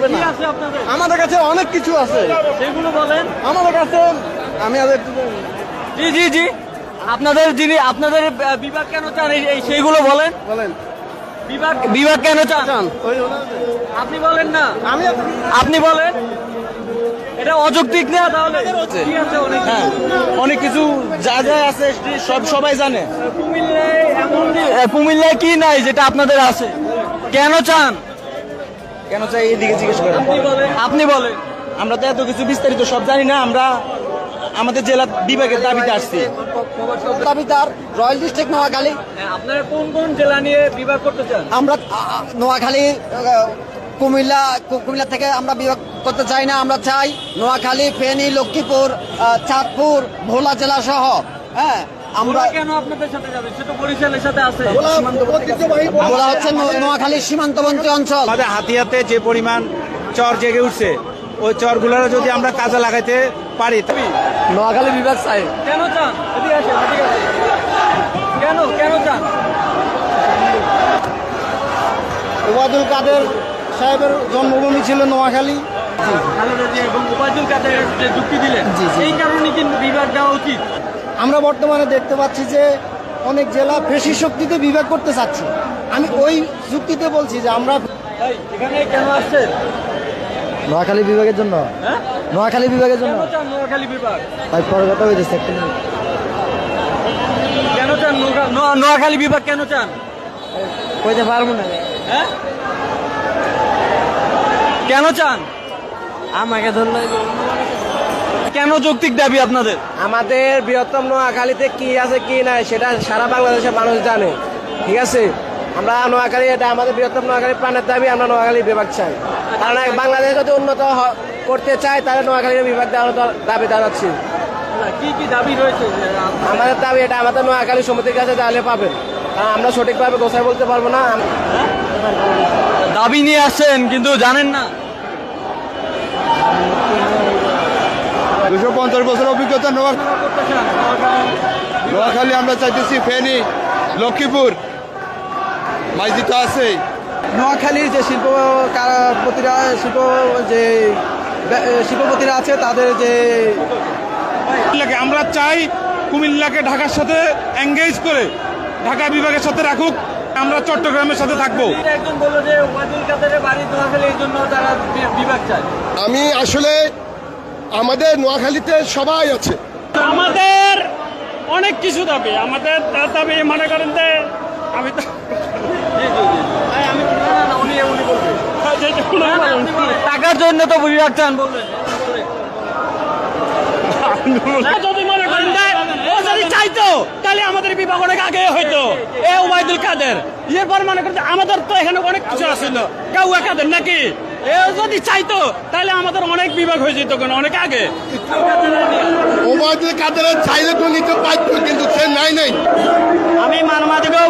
হবে না। আমাদের কাছে অনেক কিছু আছে, সেগুলো বলেন। আমাদের কাছে আমি আর একটু জি জি জি, আপনাদের বিভাগ কেন চান সেইগুলো বলেন। বলেন বিভাগ কেন চান চান আপনি বলেন না, আমি আপনি বলেন। এটা অযৌক্তিক না তাহলে? কি আছে অনেক কিছু? অনেক কিছু যা যা আছে সবাই জানে। কুমিল্লায় কি নাই যেটা আপনাদের আছে? কেন চান? কেন চাই এদিকে জিজ্ঞেস করেন। আপনি বলেন। আমরা তো এত কিছু বিস্তারিত সব জানি না, আমরা আমাদের জেলা বিভাগের দাবিতে আসছি। দাবিদার রয়্যাল ডিস্ট্রিক্ট নোয়াখালী। আপনারা কোন কোন জেলা নিয়ে বিভাগ করতে চান? আমরা নোয়াখালী কুমিল্লা থেকে আমরা বিভাগ করতে চাই না। আমরা চাই নোয়াখালী, ফেনী, লক্ষ্মীপুর, চাঁদপুর, ভোলা জেলা সহ। হ্যাঁ, আমরা কেন আপনাদের সাথে যাবে? সে তো বরিশালের সাথে আছে। বলা হচ্ছে নোয়াখালীর সীমান্তবর্তী অঞ্চল। আমাদের হাতিয়াতে যে পরিমাণ চর জেগে উঠছে, ওই চরগুলোর যদি আমরা কাজে লাগাইতে পারি। নোয়াখালী বিভাগ চাই। কেন চান? এদিকে আসেন, এদিকে আসেন। কেন চান? ওবায়দুল কাদের সাহেবের জন্মভূমি ছিল নোয়াখালী। খালেদা জিয়া এবং ওবায়দুল কাদের যে যুক্তি দিলেন, এই কারণে কিন্তু বিভাগ দেওয়া উচিত। আমরা বর্তমানে দেখতে পাচ্ছি যে অনেক জেলা পেশি শক্তিতে বিভাগ করতে চাচ্ছে। আমি ওই যুক্তিতে বলছি যে আমরা এখানে কেন আসছেন? নোয়াখালী বিভাগের জন্য। হ্যাঁ, নোয়াখালী বিভাগের জন্য। কেন চান নোয়াখালী বিভাগ? তাই পরে কথা হয়েছে একটা কেন চান নোয়াখালী বিভাগ? কেন চান? কইতে পারবো না। হ্যাঁ, কেন চান? আমাকে ধরলে কেন যৌক্তিক দাবি আপনাদের? আমাদের বৃহত্তম নোয়াখালীতে কি আছে কি নাই সেটা সারা বাংলাদেশের মানুষ জানে। ঠিক আছে, আমরা নোয়াখালী, এটা আমাদের বৃহত্তম নোয়াখালী প্রাণের দাবি। আমরা নোয়াখালী বিভাগ চাই, কারণ বাংলাদেশ যদি উন্নত করতে চায় তাহলে নোয়াখালীর বিভাগ দেওয়ার দাবি জানাচ্ছি। কি কি দাবি রয়েছে? আমাদের দাবি এটা, আমাদের নোয়াখালী সমিতির কাছে তাহলে পাবেন, কারণ আমরা সঠিকভাবে গোছায় বলতে পারবো না। দাবি নিয়ে আসছেন কিন্তু জানেন না। 250 বছর অভিজ্ঞতা নোয়াখালী আমরা চাইতেছি, ফেনী, লক্ষ্মীপুর, মাইজি তো আছে। নোয়াখালীর যে শিল্পপতিরা আছে তাদের যে আমরা চাই কুমিল্লাকে ঢাকার সাথে এঙ্গেজ করে ঢাকা বিভাগের সাথে রাখুক, আমরা চট্টগ্রামের সাথে থাকবো। একজন বলল যে ওবায়দুল কাদেরের বাড়ি নোয়াখালী, এই জন্য তারা বিভাগ চায়। আমি আসলে আমাদের নোয়াখালীতে সবাই আছে। আমাদের অনেক কিছু দাবি, আমাদের দাবি মনে করেন যে আমি তো টাকার জন্য তো বিভাগ চান বললেন। যদি মনে করেন যে ও যদি চাইতো তাহলে আমাদের বিভাগ অনেক আগে হইতো। এ ওবায়দুল কাদের এরপর মনে করেন আমাদের তো এখানে অনেক কিছু আসছিল, কাউয়া কাদের নাকি এ যদি চাইতো তাহলে আমাদের অনেক বিভাগ হয়ে যেত অনেক আগে। ওবায়দুল কাদের চাইলে তো নিতে পারতো, কিন্তু সে নাই। আমি মানবাধিকার